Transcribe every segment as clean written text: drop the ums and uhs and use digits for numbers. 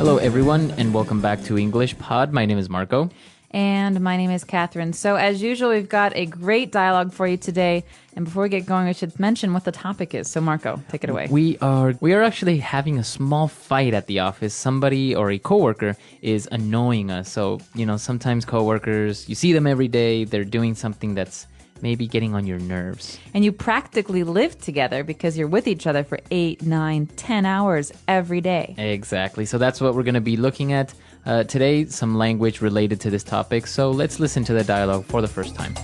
Hello, everyone, and welcome back to English Pod. My name is Marco. And my name is Catherine. So as usual, we've got a great dialogue for you today. And before we get going, I should mention what the topic is. So Marco, take it away. We are actually having a small fight at the office. Somebody or a coworker is annoying us. So, sometimes coworkers, you see them every day. They're doing something that's maybe getting on your nerves. And you practically live together because you're with each other for 8, 9, 10 hours every day. Exactly. So that's what we're going to be looking at today, some language related to this topic. So let's listen to the dialogue for the first time.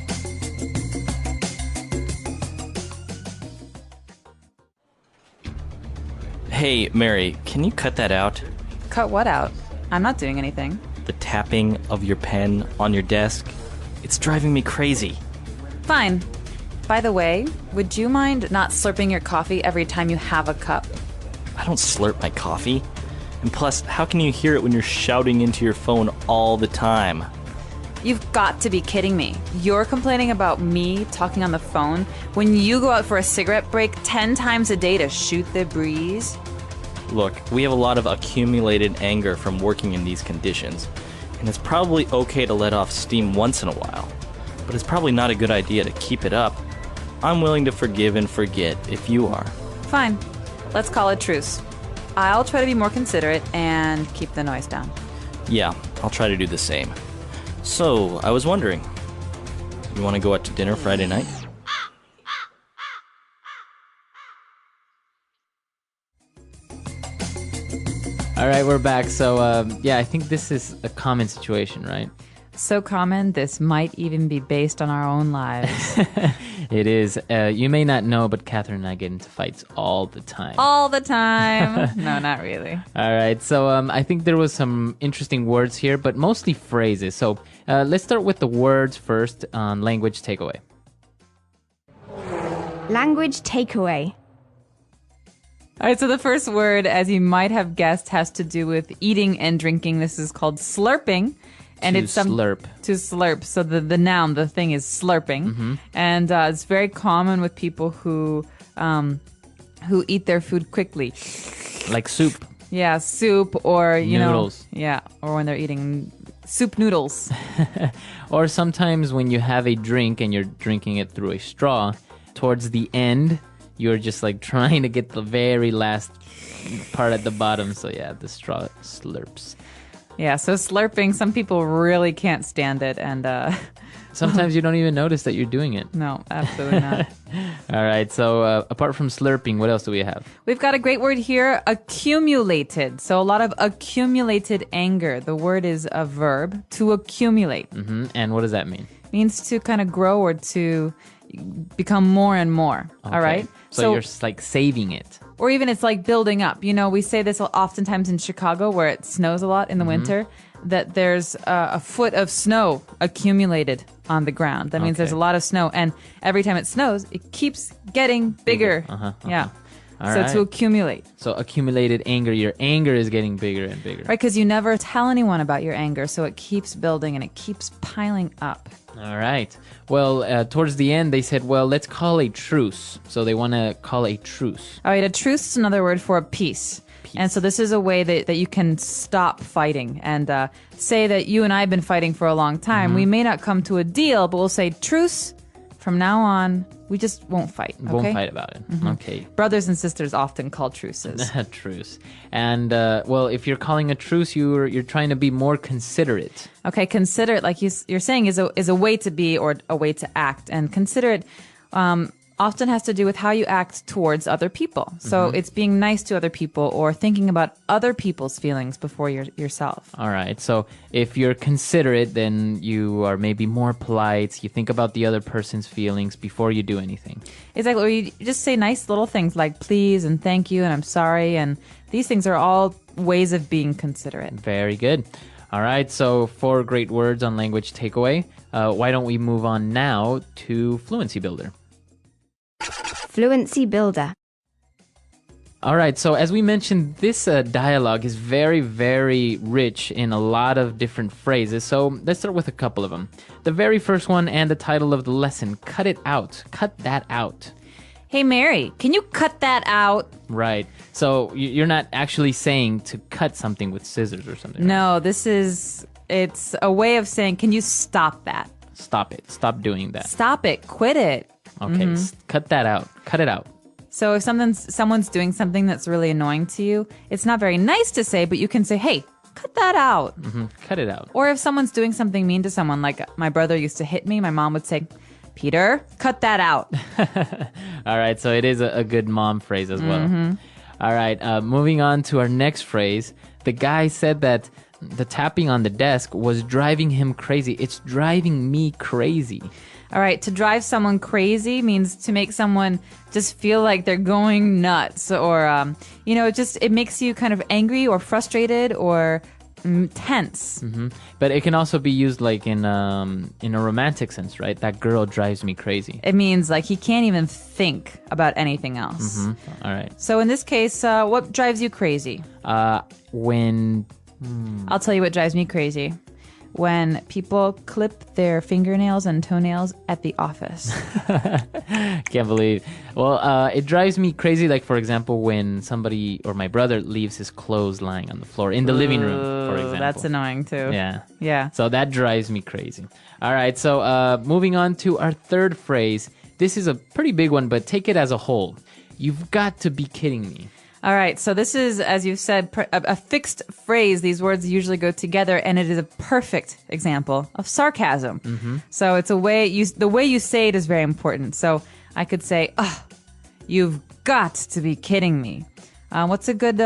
Hey, Mary, can you cut that out? Cut what out? I'm not doing anything. The tapping of your pen on your desk. It's driving me crazy. Fine. By the way, would you mind not slurping your coffee every time you have a cup? I don't slurp my coffee. And plus, how can you hear it when you're shouting into your phone all the time? You've got to be kidding me. You're complaining about me talking on the phone when you go out for a cigarette break 10 times a day to shoot the breeze? Look, we have a lot of accumulated anger from working in these conditions, and it's probably okay to let off steam once in a while, but it's probably not a good idea to keep it up. I'm willing to forgive and forget if you are. Fine. Let's call it truce. I'll try to be more considerate and keep the noise down. Yeah, I'll try to do the same. So, I was wondering, you want to go out to dinner Friday night? All right, we're back. So, I think this is a common situation, right? So common, this might even be based on our own lives. It is. You may not know, but Catherine and I get into fights all the time. All the time. No, not really. All right. So I think there was some interesting words here, but mostly phrases. So let's start with the words first on language takeaway. Language takeaway. All right, so the first word, as you might have guessed, has to do with eating and drinking. This is called slurping. And to slurp. To slurp. So the noun, the thing is slurping. Mm-hmm. And it's very common with people who eat their food quickly. Like soup. Yeah, soup or, noodles. Or when they're eating soup noodles. Or sometimes when you have a drink and you're drinking it through a straw, towards the end, you're just like trying to get the very last part at the bottom. So yeah, the straw slurps. Yeah, so slurping, some people really can't stand it, and sometimes you don't even notice that you're doing it. No, absolutely not. All right, so apart from slurping, what else do we have? We've got a great word here, accumulated. So a lot of accumulated anger. The word is a verb, to accumulate. Mm-hmm. And what does that mean? It means to kind of grow or to become more and more. Okay. All right? So you're like saving it. Or even it's like building up. We say this oftentimes in Chicago where it snows a lot in the winter, that there's a foot of snow accumulated on the ground. That means there's a lot of snow. And every time it snows, it keeps getting bigger. Yeah. All so right. to accumulate. So accumulated anger, your anger is getting bigger and bigger. Right, because you never tell anyone about your anger, so it keeps building and it keeps piling up. All right. Well, towards the end, they said, well, let's call a truce. So they want to call a truce. All right, a truce is another word for a peace. And so this is a way that you can stop fighting and say that you and I have been fighting for a long time. We may not come to a deal, but we'll say truce. From now on, we just won't fight. Okay? Won't fight about it. Mm-hmm. Okay. Brothers and sisters often call truces. Truce. And, well, if you're calling a truce, you're trying to be more considerate. Okay, considerate, like you're saying, is a way to be or a way to act. And considerate often has to do with how you act towards other people. So it's being nice to other people or thinking about other people's feelings before yourself. All right. So if you're considerate, then you are maybe more polite. You think about the other person's feelings before you do anything. Exactly. Or you just say nice little things like please and thank you and I'm sorry. And these things are all ways of being considerate. Very good. All right. So 4 great words on language takeaway. Why don't we move on now to Fluency Builder? Fluency builder. All right, so as we mentioned, this dialogue is very, very rich in a lot of different phrases, so let's start with a couple of them. The very first one and the title of the lesson, cut it out. Cut that out. Hey, Mary, can you cut that out? Right. So you're not actually saying to cut something with scissors or something. No, it's a way of saying, can you stop that? Stop it. Stop doing that. Stop it. Quit it. Okay. Cut that out. Cut it out. So if someone's doing something that's really annoying to you, it's not very nice to say, but you can say, hey, cut that out. Cut it out. Or if someone's doing something mean to someone, like my brother used to hit me, my mom would say, Peter, cut that out. All right. So it is a good mom phrase as well. All right. Moving on to our next phrase. The guy said that the tapping on the desk was driving him crazy. It's driving me crazy. All right, to drive someone crazy means to make someone just feel like they're going nuts, or it makes you kind of angry or frustrated or tense. But it can also be used like in a romantic sense, right? That girl drives me crazy. It means like he can't even think about anything else. All right. So in this case, what drives you crazy? When I'll tell you what drives me crazy. When people clip their fingernails and toenails at the office. Can't believe. Well, it drives me crazy. Like, for example, when somebody or my brother leaves his clothes lying on the floor in the living room, for example. That's annoying too. Yeah. So that drives me crazy. All right. So moving on to our third phrase. This is a pretty big one, but take it as a whole. You've got to be kidding me. All right, so this is, as you've said, a fixed phrase. These words usually go together, and it is a perfect example of sarcasm. So it's the way you say it is very important. So I could say, "Oh, you've got to be kidding me." What's a good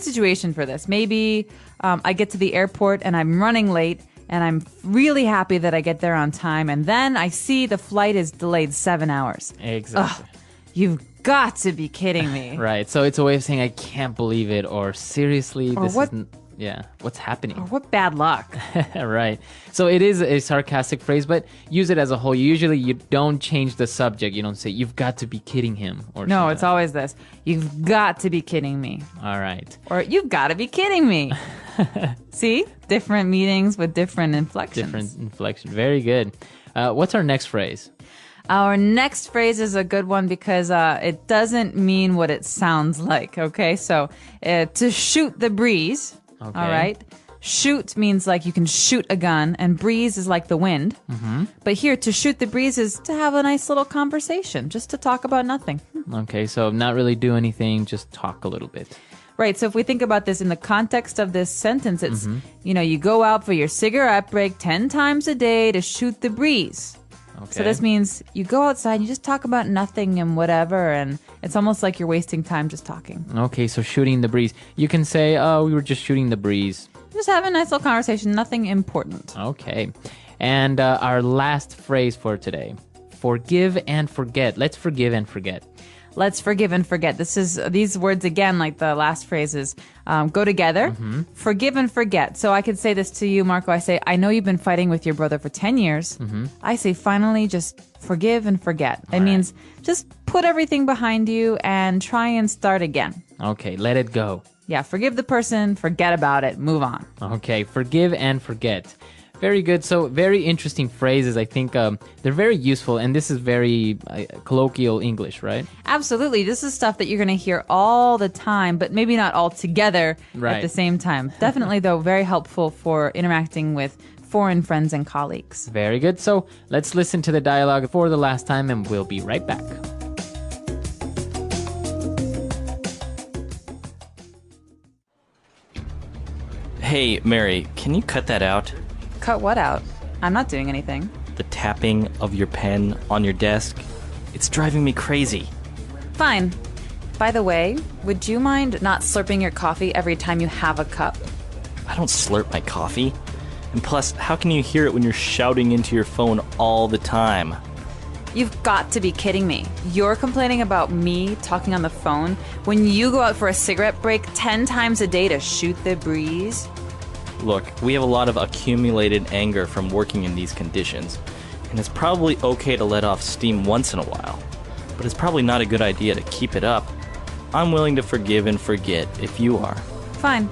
situation for this? Maybe I get to the airport and I'm running late, and I'm really happy that I get there on time, and then I see the flight is delayed 7 hours. Exactly. You've got to be kidding me. Right. So it's a way of saying I can't believe it, or seriously, this isn't. Yeah. What's happening? Or what bad luck. Right. So it is a sarcastic phrase, but use it as a whole. Usually you don't change the subject. You don't say you've got to be kidding him or no, something. it's always this. You've got to be kidding me. All right. Or you've got to be kidding me. See? Different meanings with different inflections. Different inflection. Very good. What's our next phrase? Our next phrase is a good one because it doesn't mean what it sounds like, okay? So, to shoot the breeze, Okay. all right? Shoot means like you can shoot a gun, and breeze is like the wind. But here, to shoot the breeze is to have a nice little conversation, just to talk about nothing. Okay, so not really do anything, just talk a little bit. Right, so if we think about this in the context of this sentence, it's, you go out for your cigarette break 10 times a day to shoot the breeze. Okay. So this means you go outside, you just talk about nothing and whatever, and it's almost like you're wasting time just talking. Okay, so shooting the breeze. You can say, oh, we were just shooting the breeze. Just have a nice little conversation, nothing important. Okay. And our last phrase for today. Forgive and forget. Let's forgive and forget. Let's forgive and forget. These words again, like the last phrases, go together. Forgive and forget. So I could say this to you, Marco. I say, I know you've been fighting with your brother for 10 years. I say, finally, just forgive and forget. It means just put everything behind you and try and start again. Okay, let it go. Yeah, forgive the person, forget about it, move on. Okay, forgive and forget. Very good. So very interesting phrases. I think they're very useful, and this is very colloquial English, right? Absolutely. This is stuff that you're going to hear all the time, but maybe not all together at the same time. Definitely, though, very helpful for interacting with foreign friends and colleagues. Very good. So let's listen to the dialogue for the last time, and we'll be right back. Hey, Mary, can you cut that out? Cut what out? I'm not doing anything. The tapping of your pen on your desk. It's driving me crazy. Fine. By the way, would you mind not slurping your coffee every time you have a cup? I don't slurp my coffee. And plus, how can you hear it when you're shouting into your phone all the time? You've got to be kidding me. You're complaining about me talking on the phone when you go out for a cigarette break 10 times a day to shoot the breeze? Look, we have a lot of accumulated anger from working in these conditions, and it's probably okay to let off steam once in a while, but it's probably not a good idea to keep it up. I'm willing to forgive and forget if you are. Fine.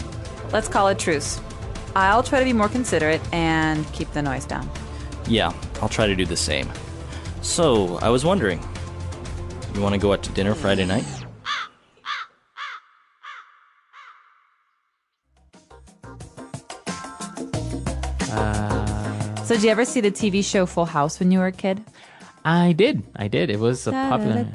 Let's call it truce. I'll try to be more considerate and keep the noise down. Yeah, I'll try to do the same. So, I was wondering, You want to go out to dinner Friday night? So did you ever see the TV show Full House when you were a kid? I did. It was a popular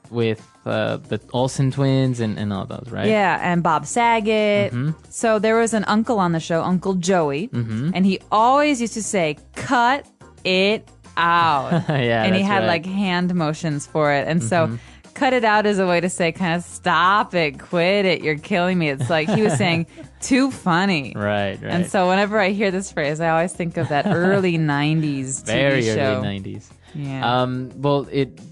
with the Olsen twins and all those, right? Yeah, and Bob Saget. So there was an uncle on the show, Uncle Joey, and he always used to say, "Cut it out." Yeah, and he that's had right. like hand motions for it. And so cut it out is a way to say kind of stop it, quit it, you're killing me. It's like he was saying too funny. Right. And so whenever I hear this phrase, I always think of that early 90s TV very show. early 90s. Yeah. Well,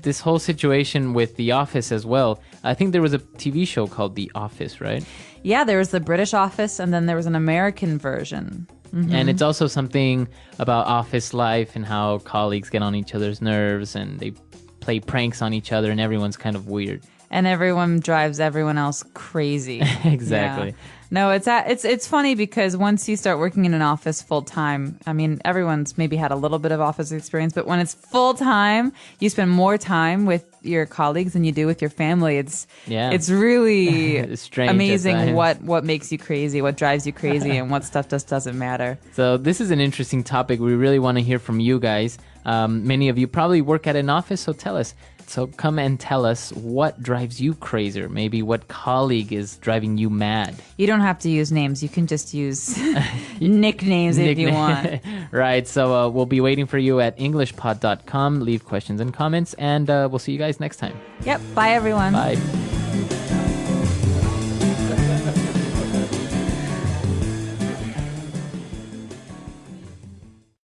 this whole situation with The Office as well. I think there was a TV show called The Office, right? Yeah, there was the British Office and then there was an American version. And it's also something about office life and how colleagues get on each other's nerves and they play pranks on each other and everyone's kind of weird. And everyone drives everyone else crazy. Exactly. Yeah. No, it's funny because once you start working in an office full time, I mean, everyone's maybe had a little bit of office experience, but when it's full time, you spend more time with your colleagues than you do with your family. It's really It's strange at amazing times. what makes you crazy, what drives you crazy, and what stuff just doesn't matter. So this is an interesting topic. We really want to hear from you guys. Many of you probably work at an office, so tell us. So come and tell us what drives you crazy, or maybe what colleague is driving you mad. You don't have to use names. You can just use nicknames if you want. Right, so we'll be waiting for you at EnglishPod365.com. Leave questions and comments, and we'll see you guys next time. Yep. Bye, everyone. Bye.